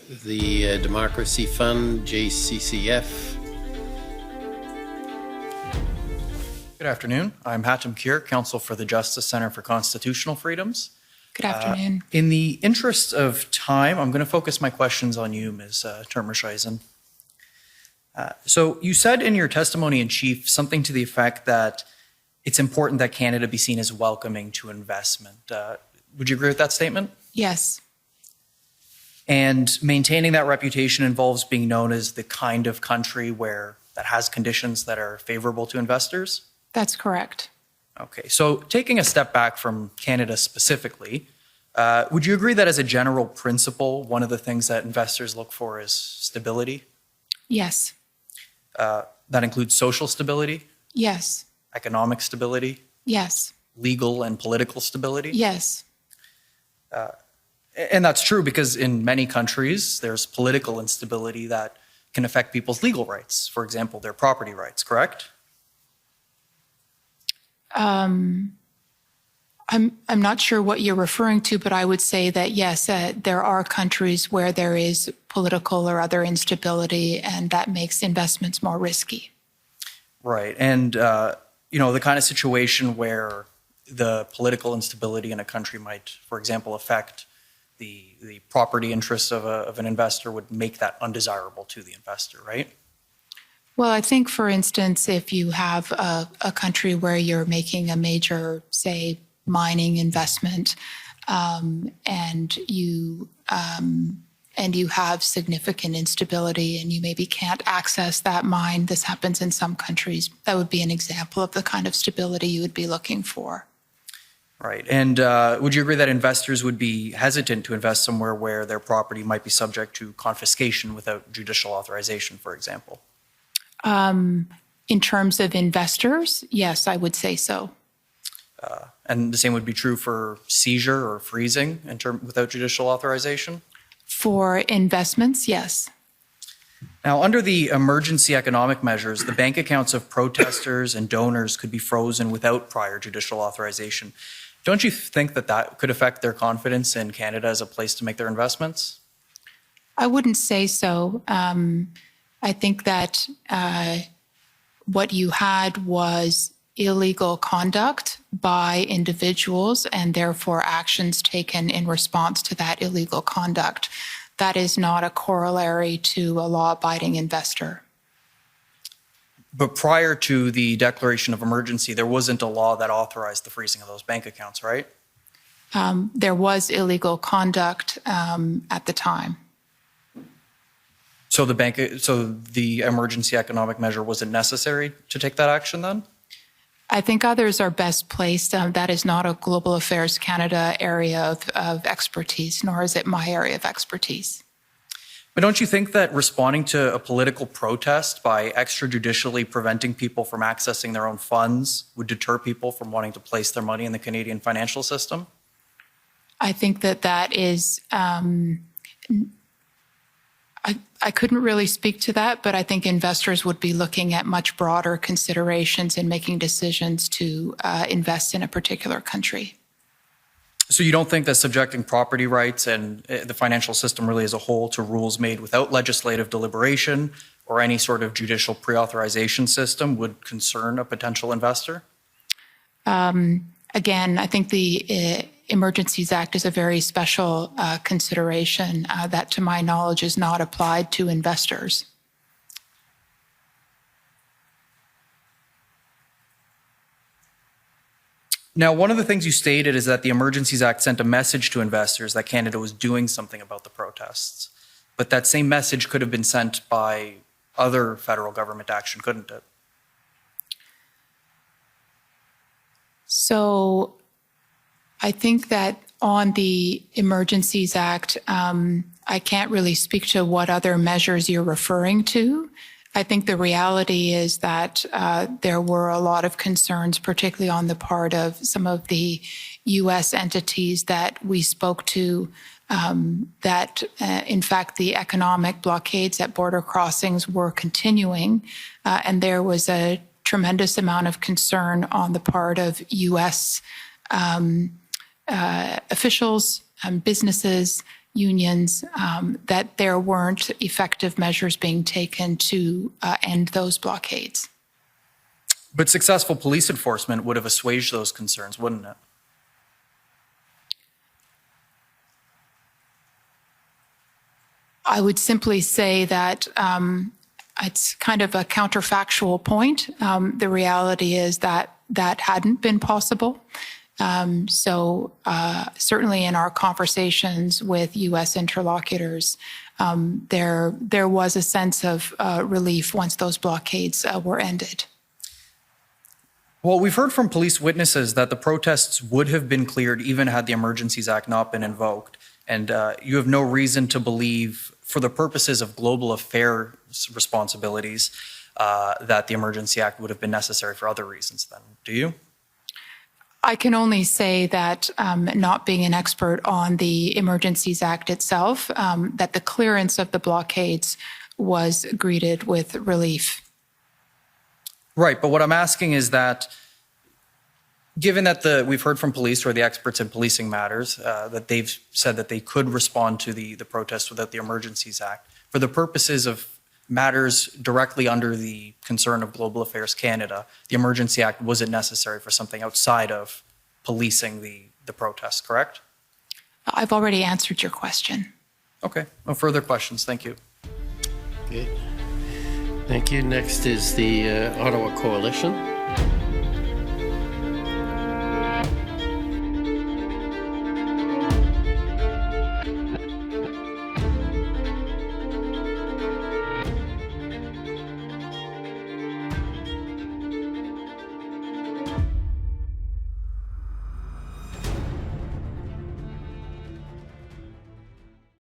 the Democracy Fund, JCCF. Good afternoon. I'm Hatim Kheir, Counsel for the Justice Center for Constitutional Freedoms. Good afternoon. In the interest of time, I'm going to focus my questions on you, Ms. Termorshuizen. So you said in your testimony in chief something to the effect that it's important that Canada be seen as welcoming to investment. Would you agree with that statement? Yes. And maintaining that reputation involves being known as the kind of country that has conditions that are favorable to investors? That's correct. Okay, so taking a step back from Canada specifically, would you agree that as a general principle, one of the things that investors look for is stability? Yes. That includes social stability, Yes. economic stability, Yes. legal and political stability? Yes. And that's true because in many countries, there's political instability that can affect people's legal rights, for example, their property rights, correct? I'm not sure what you're referring to, but I would say that yes, there are countries where there is political or other instability, and that makes investments more risky. Right, and the kind of situation where the political instability in a country might, for example, affect the property interests of an investor would make that undesirable to the investor, right? Well, I think, for instance, if you have a country where you're making a major, say, mining investment, and you have significant instability, and you maybe can't access that mine. This happens in some countries. That would be an example of the kind of stability you would be looking for. Right. And would you agree that investors would be hesitant to invest somewhere where their property might be subject to confiscation without judicial authorization, for example? In terms of investors, yes, I would say so. And the same would be true for seizure or freezing without judicial authorization? For investments, yes. Now, under the emergency economic measures, the bank accounts of protesters and donors could be frozen without prior judicial authorization. Don't you think that could affect their confidence in Canada as a place to make their investments? I wouldn't say so. I think that what you had was illegal conduct by individuals and therefore actions taken in response to that illegal conduct. That is not a corollary to a law-abiding investor. But prior to the declaration of emergency, there wasn't a law that authorized the freezing of those bank accounts, right? There was illegal conduct at the time. So the emergency economic measure wasn't necessary to take that action then? I think others are best placed. That is not a Global Affairs Canada area of expertise, nor is it my area of expertise. But don't you think that responding to a political protest by extrajudicially preventing people from accessing their own funds would deter people from wanting to place their money in the Canadian financial system? I think that is... I couldn't really speak to that, but I think investors would be looking at much broader considerations in making decisions to invest in a particular country. So you don't think that subjecting property rights and the financial system really as a whole to rules made without legislative deliberation or any sort of judicial pre-authorization system would concern a potential investor? Again, I think the Emergencies Act is a very special consideration that, to my knowledge, is not applied to investors. Now, one of the things you stated is that the Emergencies Act sent a message to investors that Canada was doing something about the protests. But that same message could have been sent by other federal government action, couldn't it? So I think that on the Emergencies Act, I can't really speak to what other measures you're referring to. I think the reality is that there were a lot of concerns, particularly on the part of some of the U.S. entities that we spoke to, that in fact the economic blockades at border crossings were continuing, and there was a tremendous amount of concern on the part of U.S. Officials, businesses, unions, that there weren't effective measures being taken to end those blockades. But successful police enforcement would have assuaged those concerns, wouldn't it? I would simply say that it's kind of a counterfactual point. The reality is that that hadn't been possible. So certainly in our conversations with U.S. interlocutors, there was a sense of relief once those blockades were ended. Well, we've heard from police witnesses that the protests would have been cleared even had the Emergencies Act not been invoked. And you have no reason to believe, for the purposes of global affairs responsibilities, that the Emergency Act would have been necessary for other reasons then, do you? I can only say that, not being an expert on the Emergencies Act itself, that the clearance of the blockades was greeted with relief. Right, but what I'm asking is that, given that we've heard from police, who are the experts in policing matters, that they've said that they could respond to the protests without the Emergencies Act, for the purposes of matters directly under the concern of Global Affairs Canada, the Emergency Act wasn't necessary for something outside of policing the protests, correct? I've already answered your question. Okay, no further questions. Thank you. Okay. Thank you. Next is the Ottawa Coalition.